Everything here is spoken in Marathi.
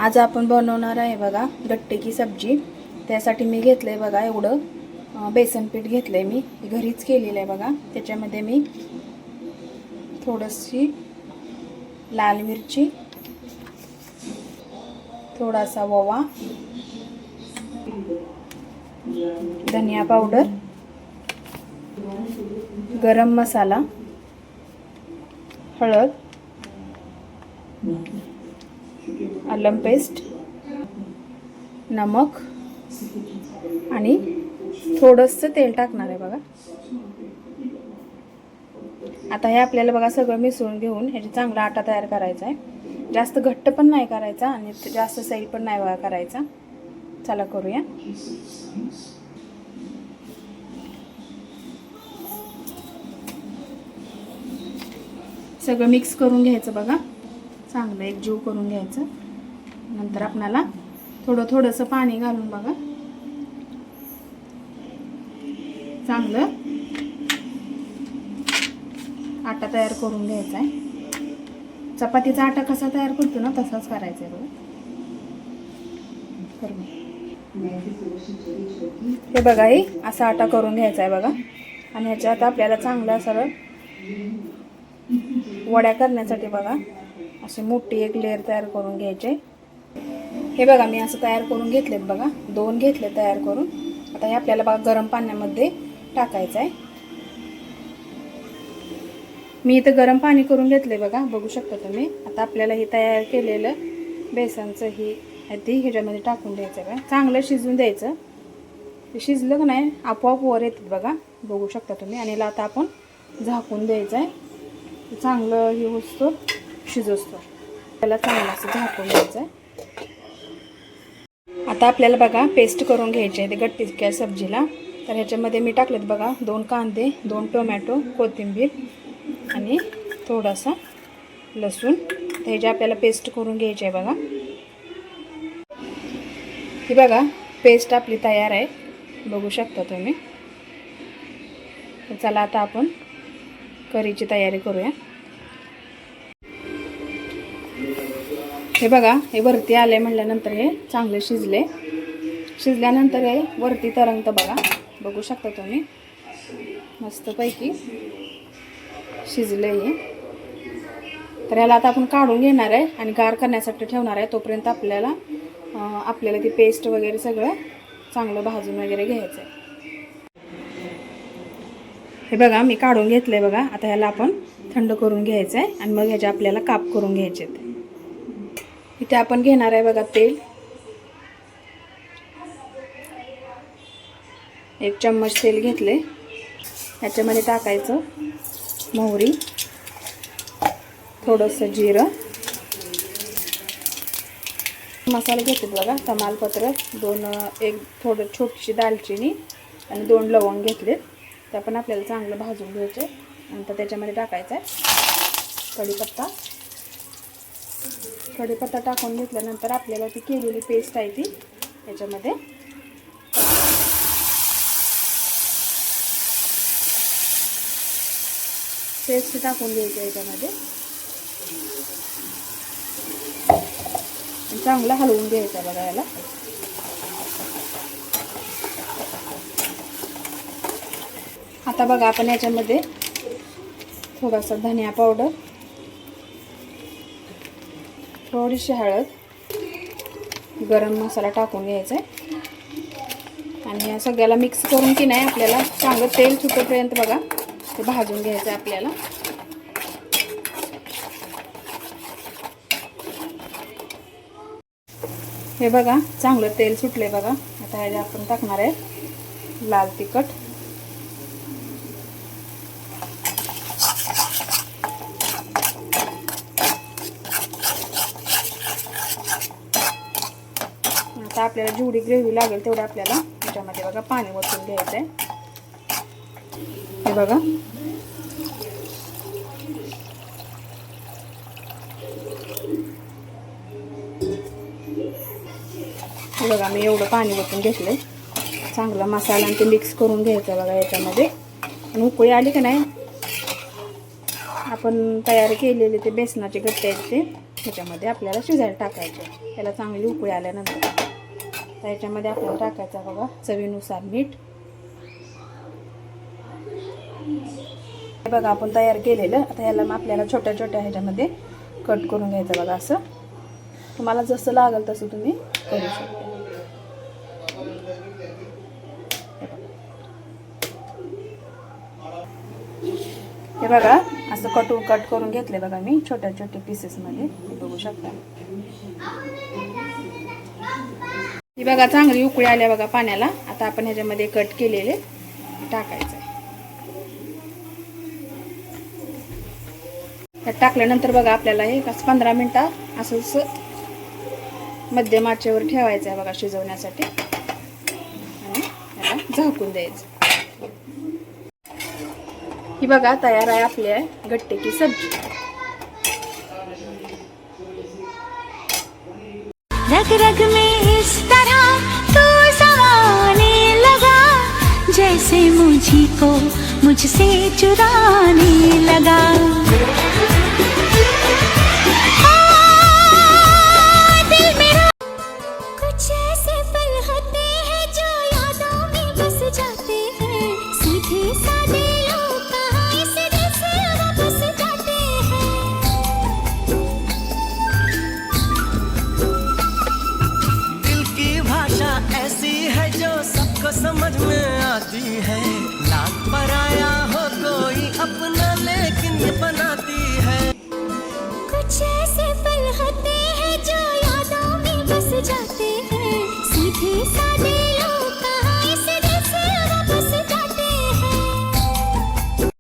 आज आपण बनवणार आहे बघा गट्टे की सब्जी। त्यासाठी मी घेतलंय बघा एवढं बेसन पीठ घेतलंय, मी घरीच केलेलं आहे बघा। त्याच्यामध्ये मी थोडीशी लाल मिरची, थोडासा ओवा, धनिया पावडर, गरम मसाला, हळद, आलम पेस्ट, नमक आणि थोडंसं तेल टाकणार आहे बघा। आता हे आपल्याला बघा सगळं मिसळून घेऊन ह्याची चांगला आटा तयार करायचा आहे। जास्त घट्ट पण नाही करायचा आणि जास्त सैल पण नाही बघा करायचा। चला करूया। सगळं मिक्स करून घ्यायचं बघा, चांगलं एकजीव करून घ्यायचं। नंतर आपल्याला थोडंसं पाणी घालून बघा चांगलं आटा तयार करून घ्यायचा आहे। चपातीचा आटा कसा तयार करतो ना तसाच करायचा आहे बघा। हे बघा हे असा आटा करून घ्यायचा आहे बघा। आणि ह्याच्यात आपल्याला चांगला सरळ वड्या करण्यासाठी बघा अशी मोठी एक लेयर तयार करून घ्यायचे। हे बघा मी असं तयार करून घेतलेत बघा, 2 घेतले तयार करून। आता हे आपल्याला बघा गरम पाण्यामध्ये टाकायचं आहे। मी इथं गरम पाणी करून घेतले बघा, बघू शकता तुम्ही। आता आपल्याला हे तयार केलेलं बेसनचं ही आधी ह्याच्यामध्ये टाकून द्यायचं बघा, चांगलं शिजून द्यायचं। शिजलं का नाही आपोआप वर येतात बघा, बघू शकता तुम्ही। आणि आता आपण झाकून द्यायचं आहे, चांगलं हे होतो शिजवतो त्याला, चांगलं असं झाकून द्यायचं आहे। आता आपल्याला बघा पेस्ट करून घ्यायची आहे ते गट्टीच्या सब्जीला। तर ह्याच्यामध्ये मी टाकलेत बघा 2 कांदे, 2 टोमॅटो, कोथिंबीर आणि थोडासा लसूण। तर ह्याची आपल्याला पेस्ट करून घ्यायची आहे बघा। ही बघा पेस्ट आपली तयार आहे, बघू शकता तुम्ही। तर चला आता आपण करीची तयारी करूया। हे बघा हे वरती आले म्हटल्यानंतर हे चांगले शिजले। शिजल्यानंतर हे वरती तरंगतं बघा, बघू शकता तुम्ही। मस्तपैकी शिजले हे। तर याला आता आपण काढून घेणार आहे आणि गार करण्यासाठी ठेवणार आहे। तोपर्यंत आपल्याला ती पेस्ट वगैरे सगळं चांगलं भाजून वगैरे घ्यायचं आहे। हे बघा मी काढून घेतलंय बघा। आता ह्याला आपण थंड करून घ्यायचं आहे आणि मग ह्याचे आपल्याला काप करून घ्यायचे आहेत। इथे आपण घेणार आहे बघा तेल, 1 चम्मच तेल घेतले। ह्याच्यामध्ये टाकायचं मोहरी, थोडंसं जिरं, मसाले घेतले बघा, तमालपत्र, 1 थोडं छोटीशी दालचिनी आणि 2 लवंग घेतलेत। त्या पण आपल्याला चांगलं भाजून घ्यायचे। नंतर त्याच्यामध्ये टाकायचं आहे कढीपत्ता टाकून घेतल्यानंतर आपल्याला ती केलेली पेस्ट आहे ती याच्यामध्ये पेस्ट टाकून घ्यायची याच्यामध्ये आणि चांगलं हलवून घ्यायचं बघा याला। आता बघा आपण याच्यामध्ये थोडासा धनिया पावडर, थोडीशी हळद, गरम मसाला टाकून घ्यायचा आहे आणि या सगळ्याला मिक्स करून की नाही आपल्याला चांगलं तेल सुटेपर्यंत बघा ते भाजून घ्यायचं आहे आपल्याला। हे बघा चांगलं तेल सुटले बघा। आता ह्याच्यात आपण टाकणार आहे लाल तिखट, आता आपल्याला जेवढी ग्रेव्ही लागेल तेवढं आपल्याला याच्यामध्ये बघा पाणी ओतून घ्यायचं आहे। हे बघा मी एवढं पाणी ओतून घेतलंय। चांगला मसाला आणि ते मिक्स करून घ्यायचं बघा याच्यामध्ये। आणि उकळी आली की नाही आपण तयार केलेले ते बेसनाचे गट्टे आहेत ते ह्याच्यामध्ये आपल्याला शिजायला टाकायचे. त्याला चांगली उकळी आल्यानंतर तर ह्याच्यामध्ये आपल्याला टाकायचं बघा चवीनुसार मीठ. हे बघा आपण तयार केलेलं. आता ह्याला मग आपल्याला छोट्या छोट्या ह्याच्यामध्ये कट करून घ्यायचं बघा. असं तुम्हाला जसं लागेल तसं तुम्ही करू शकता. हे बघा असं कट करून घेतले बघा मी छोट्या छोट्या पीसेसमध्ये. हे बघू शकता. ही बघा चांगली उकळी आल्या बघा पाण्याला. आता आपण ह्याच्यामध्ये कट केलेले टाकायचं. त्यात टाकल्यानंतर बघा आपल्याला हे 15 मिनिटं असंच मध्यम आचेवर ठेवायचं आहे बघा शिजवण्यासाठी आणि त्याला झाकून द्यायचं. ही बघा तयार आहे आपली गट्टे की सब्जी. रग रग में इस तरह तू समाने लगा, जैसे मुझी को मुझसे चुराने